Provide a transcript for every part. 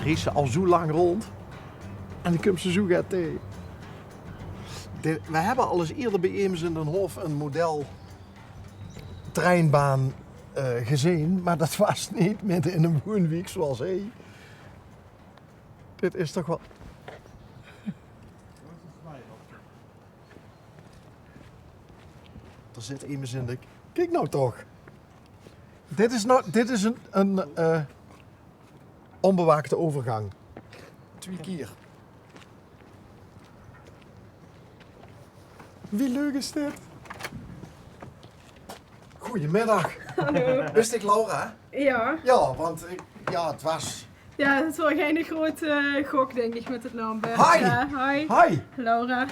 reed ze al zo lang rond. En dan komt ze zo gaat tegen. We hebben al eens eerder bij Eems in den Hof een model treinbaan gezien. Maar dat was niet midden in een woonwijk zoals hij. Dit is toch wel... Er zit Eems in de... Kijk nou toch. Dit is een onbewaakte overgang. 2 keer. Wie leuk is dit? Goedemiddag. Hallo. Wist ik Laura? Ja. Ja, want het was... Ja, het was geen grote gok, denk ik, met het naam. Hi. Hi. Hi. Laura.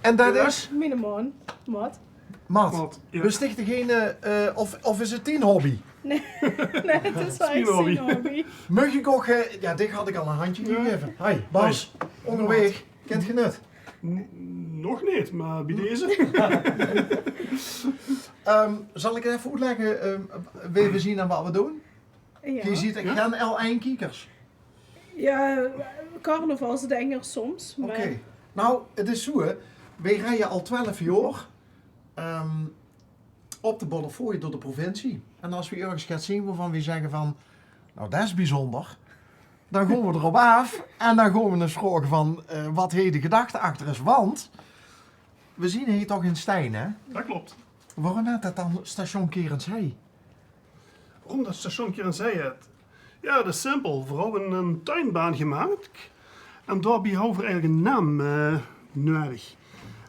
En dat is... Mijn man. Mat. Maat. Ja. We stichten geen... of is het 10 hobby? Nee, het is wel echt hobby. zijn hobby. Mag ik ook... ja, dit had ik al een handje gegeven. Hi, Bas. Onderweg. Kent je het? Nog niet, maar bij deze. Zal ik het even uitleggen wie we zien en wat we doen? Ja. Je ziet, ik gaan L1 kiekers. Ja, carnavalsdenger soms. Maar... Oké. Nou, het is zo, hè. Wij rijden al 12 jaar op de Bollefooi door de provincie. En als we ergens gaan zien waarvan we zeggen van, nou dat is bijzonder, dan gaan we erop af en dan gaan we eens vragen van wat heet de gedachte achter is. Want we zien hier toch in Stijn, hè? Dat klopt. Waarom heet dat dan station Kerensheij? Waarom dat station Kerensheij het? Ja, dat is simpel. We hebben een tuinbaan gemaakt. En daarbij hebben we eigenlijk een naam nodig.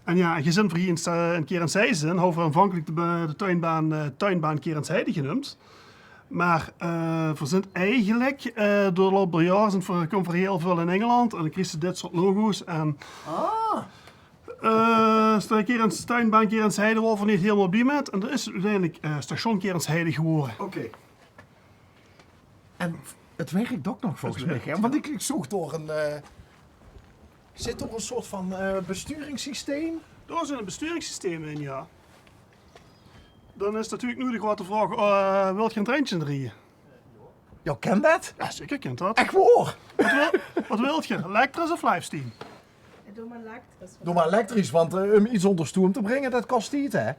En ja, gezien we hier in Kerensheij zijn, hebben we aanvankelijk de tuinbaan Kerensheide genoemd. Maar we zijn eigenlijk door de loop der jaren komen we heel veel in Engeland. En dan krijg je dit soort logo's. En tuinbaan Kerensheide waren we niet helemaal blij met. En dat is uiteindelijk station Kerensheide geworden. Oké. En het werkt ook nog volgens mij, werkt, hè? Want ik zoek door een... zit er een soort van besturingssysteem? Daar zit een besturingssysteem in, ja. Dan is natuurlijk nu de grote vraag, wil je een treintje rijden? Ja, ken dat? Ja, zeker kent dat. Echt waar? Wat wilt je? Elektrisch of livesteam? Doe maar elektrisch. Doe maar elektrisch, want om iets onder stoom te brengen, dat kost iets, hè?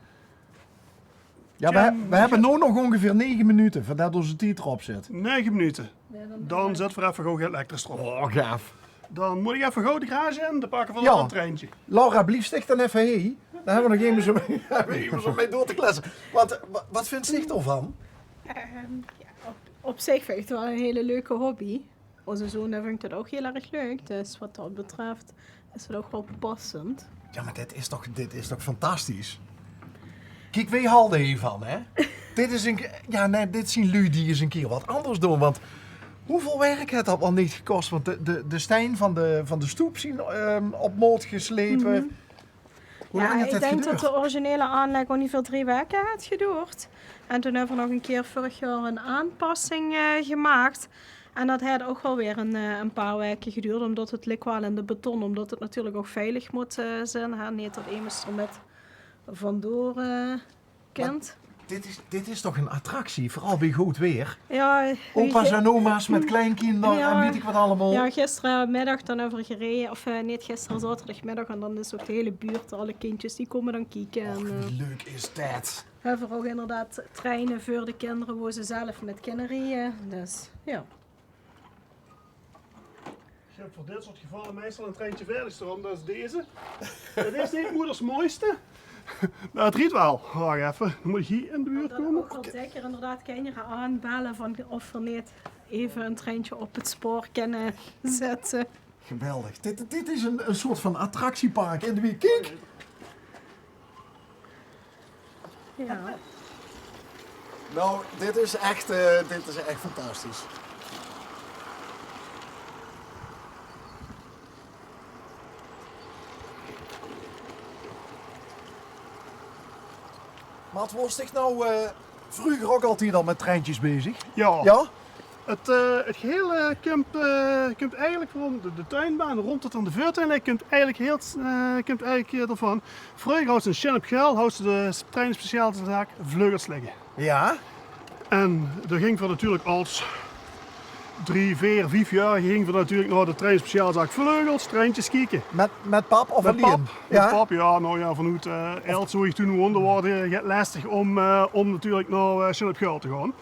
Ja, we hebben nu nog ongeveer 9 minuten voordat onze tijd erop zit. 9 minuten. Ja, Dan zetten we even gewoon elektrisch erop. Oh, gaaf. Dan moet ik even gauw de garage in, dan pakken we Ja. wel een treintje. Laura, blief sticht dan even heen. Daar hebben we nog even zo mee door te kletsen. Want, wat vindt zich ervan? Ja, op zich vind ik het wel een hele leuke hobby. Onze zoon vindt het ook heel erg leuk. Dus wat dat betreft is het ook wel passend. Ja, maar dit is toch fantastisch? Kijk, wij houden hiervan, hè? Dit zien jullie die eens een keer wat anders doen, want hoeveel werk heeft dat al niet gekost? Want de steen van de stoep zien op moot geslepen. Hoe lang Ja, heeft ik dat denk geduurd? dat de originele aanleg ongeveer 3 weken heeft geduurd. En toen hebben we nog een keer vorig jaar een aanpassing gemaakt. En dat heeft ook wel weer een paar weken geduurd, omdat het ligt wel in de beton, omdat het natuurlijk ook veilig moet zijn. Hè? Niet dat iemand er met vandoor kent. Dit is toch een attractie, vooral bij goed weer. Ja, Opa's en oma's met kleinkinderen Ja. en weet ik wat allemaal. ja, gisterenmiddag dan hebben we gereden, of niet gisteren, zaterdagmiddag. En dan is ook de hele buurt, alle kindjes, die komen dan kijken. En, Wie leuk is dat? we hebben ook inderdaad treinen voor de kinderen, waar ze zelf met kunnen rijden. Dus ja. Je hebt voor dit soort gevallen meestal een treintje veilig staan, dat is deze. Dat is niet moeders mooiste. Maar het riet wel. Wacht even, dan moet ik hier in de buurt Dan komen. ook wel zeker inderdaad kinderen aanbellen van of er niet even een treintje op het spoor kunnen zetten. Geweldig. Dit is een soort van attractiepark in de week. Kijk! Ja. Nou, dit is echt fantastisch. Maat, was ik nou vroeger ook altijd al met treintjes bezig? Ja. Ja? Het geheel komt eigenlijk van de tuinbaan rond tot aan de vuurtuin. Komt eigenlijk ervan. Vroeger houdt ze een shin op gel, houdt ze de trein speciaalzaak vleugels liggen. Ja? En er ging voor natuurlijk als 3, 4, 5 jaar gingen we natuurlijk naar de trein speciaalzaak Vleugels, treintjes kijken. Met pap of Met alleen? pap. Ja? Met pap, ja, nou ja, vanuit Elst, hoe ik toen woonde, was het lastig om natuurlijk naar Sint-Op-Geul te gaan.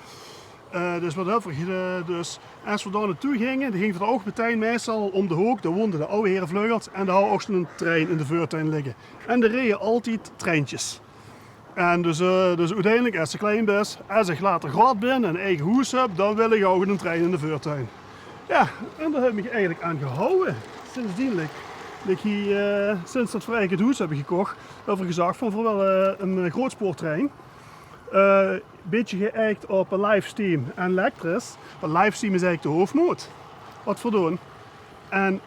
Dus wat hebben we dus als we daar naartoe gingen, dan gingen we er ook meteen meestal om de hoek, daar woonden de oude heren Vleugels en daar had ook zo'n trein in de voortuin liggen. En er reden altijd treintjes. En dus uiteindelijk, als je klein bent, als ik later groot ben en een eigen huis heb, dan wil ik ook een trein in de voortuin. Ja, en daar heb ik me eigenlijk aan gehouden. Sindsdien, sinds dat we eigenlijk het huis hebben gekocht, hebben we gezegd van voor wel een grootspoortrein. Beetje geëikt op een Livesteam en Lectris. Livesteam is eigenlijk de hoofdmoot. Wat voor doen. En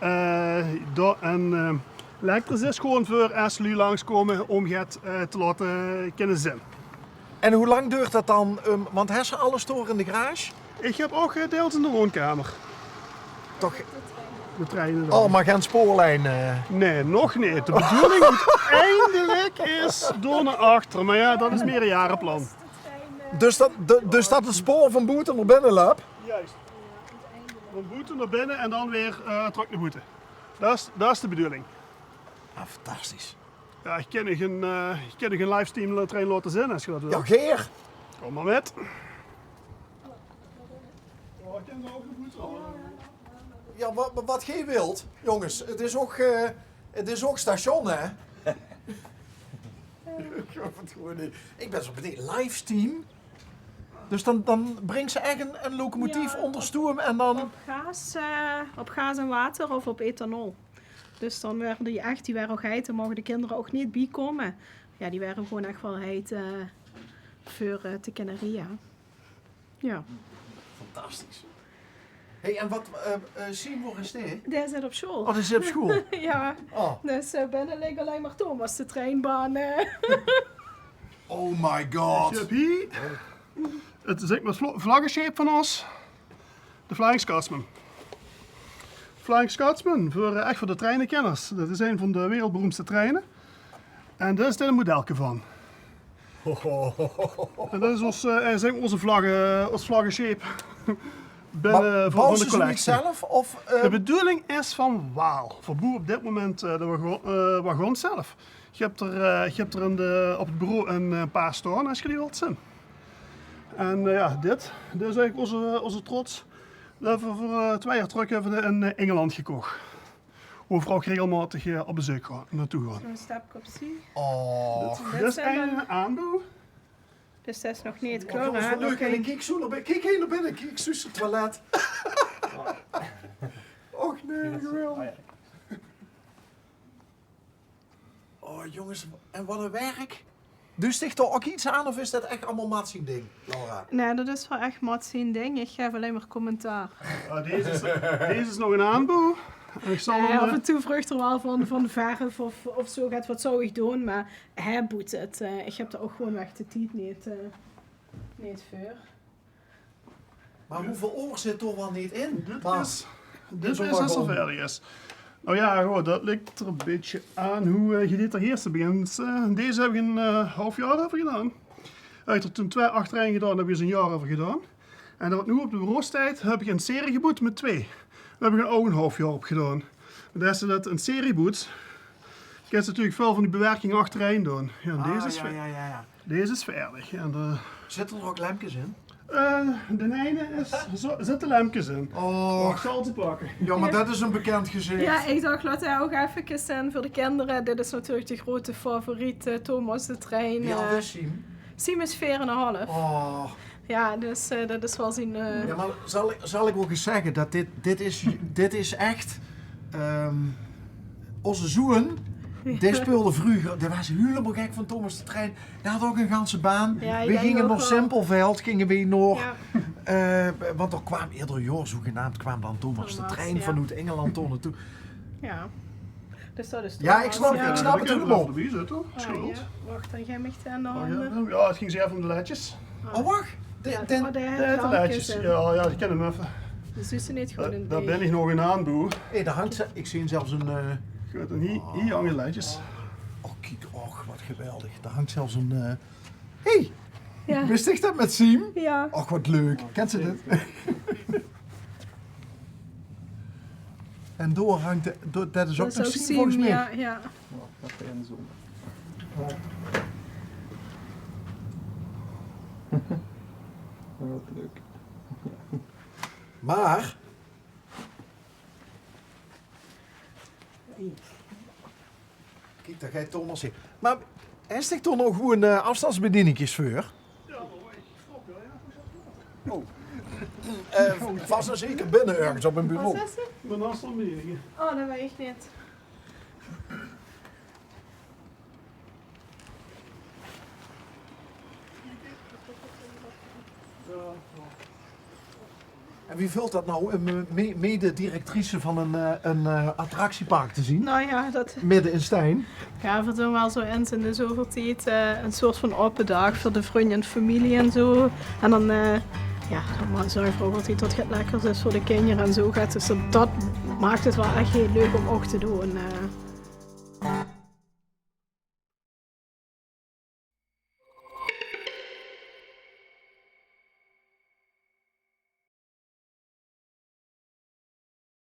Lectris is gewoon voor als jullie langskomen om het te laten kunnen zien. En hoe lang duurt dat dan? Want hebben ze alles door in de garage? Ik heb ook deels in de woonkamer. Toch? De treinen dan. Oh, maar geen spoorlijn. Nee, nog niet. De bedoeling moet eindelijk is door naar achter. Maar ja, dat is meer een jarenplan. Dus dat het spoor van Boete naar binnen loopt? Juist. Van Boete naar binnen en dan weer terug naar Boete. Dat is de bedoeling. Ah, fantastisch. Ja, ik kan je een livestream trein laten zien als je dat wil. Ja, Geer. Kom maar met. Oh, ik ken er ook een Boete al. Ja, wat Geer wilt, jongens. Het is ook station, hè? Ik ben zo meteen livesteam. Dus dan brengt ze echt een locomotief Ja, onder stoem en dan... Op gas en water of op ethanol. Dus dan werden die waren ook heet, dan mogen de kinderen ook niet bijkomen. Ja, die waren gewoon echt wel heet voor te kunnen rijden. Ja. Fantastisch. Hey, en wat, Siem, waar is die? Die zit op school. Oh, die zit op school. Ja, Oh. dus binnen ligt alleen maar Thomas, de treinbaan. Oh my god. Je hebt hier het is het vlaggenschip van ons. De Flying Scotsman. Flying Scotsman, echt voor de treinenkenners. Dat is een van de wereldberoemdste treinen. En daar is er een modelke van. En dat is onze vlaggenschip. Van de Bouwen ze niet collectie. zelf? Of, De bedoeling is van Waal. Voor Boer op dit moment de wagon zelf. Je hebt er op het bureau een paar staan als je die wilt zien. En dit is eigenlijk onze trots. Dat we voor 2 jaar terug hebben we in Engeland gekocht. Waar we ook regelmatig op bezoek naartoe gaan. Zo'n stapkopsie. Oh. Dit is eigenlijk een aanbouw. Dus dat is nog niet klaar. Jongens, hè? wat leuk. Nog En geen- kijk zo naar binnen. Kijk heen naar binnen. Kijk zo het toilet. Och nee, geweldig. Oh jongens, en wat een werk. Dus ligt er ook iets aan of is dat echt allemaal Matsin ding, Laura? Nee, dat is wel echt Mats zijn ding. Ik geef alleen maar commentaar. Deze is nog een aanbouw. En ik zal hem, Af en toe vrucht er wel van verf of zo gaat, wat zou ik doen, maar hij boet het. Ik heb er ook gewoon weg de tijd niet voor. Maar hoeveel oor zit er wel niet in? Dit zo'n is als het wagon. verder is. Nou ja, goed, dat ligt er een beetje aan hoe je dit er eerst begint. Deze heb ik een half jaar over gedaan. Ik heb er toen 2 achterin gedaan, heb ik er een jaar over gedaan. En dan nu op de bureaustijd heb ik een serie geboet met 2. Daar heb ik ook een half jaar op gedaan. Maar als je dat een serie boet, kan je natuurlijk veel van die bewerking achterin doen. Ja, en deze, is ja. deze is verder. En Zitten er ook lampjes in? de ene zitten lampjes in. Oh, Ik zal ze pakken. ja, maar dat is een bekend gezicht. Ja, ik dacht, laat hij ook even zijn voor de kinderen. Dit is natuurlijk de grote favoriet, Thomas de trein. Wie al is Siem? Siem is 4,5. Oh. Ja, dus dat is wel zijn... Ja, maar zal ik ook eens zeggen dat dit is echt... onze zoen, die speelde vroeger, dat was helemaal gek van Thomas de Trein. Die had ook een ganse baan. Ja, ik We denk gingen ook naar wel. Simpelveld, gingen we nog. Ja, Want er kwam ieder jaar zogenaamd kwam dan Thomas de Thomas, Trein ja. vanuit Engeland door naartoe. ja. Dus dat is Ja, ik snap Thomas, het, ik snap het helemaal. Erbij zitten. Ah, Schuld. ja. Wacht, dan ga ik aan de Oh, handen. ja, het ging zeer van de ledjes. Oh, wacht. Ja, Den- oh, daar De heeft lampjes ledjes. in. Ja, ik ken hem even. Dus is er niet gewoon een Daar D. ben ik nog een aanboer. Hey, daar hangt ze. Ik zie zelfs een. Goed, en hier hangen ledjes. Oh, kijk, och, wat geweldig. Daar hangt zelfs een. Hey, Ja. wist ik dat met Siem? Ja. Och, wat leuk. Kent ze dit? en door hangt, dat is ook nog zien Siem, volgens mij. ja, ja. Dat ga je inzoomen. Wat leuk. Maar... Kijk, daar ga je Thomas zien. Maar is er toch nog gewoon afstandsbedieningjes voor? Ja, maar ik schrok wel, ja. Vast en zeker binnen ergens op een bureau. Wat is het? Ik ben afstandsbediening. Oh, dat weet ik niet. En wie vult dat nou? Een mede-directrice van een attractiepark te zien? Nou ja, Midden in Stijn. ja, we doen wel zo eens in de zoveel tijd een soort van open dag voor de vrienden en familie en zo. En dan, ja, dan zorgen we ook altijd dat het lekker is voor de kinderen en zo gaat. Dus dat maakt het wel echt heel leuk om ook te doen.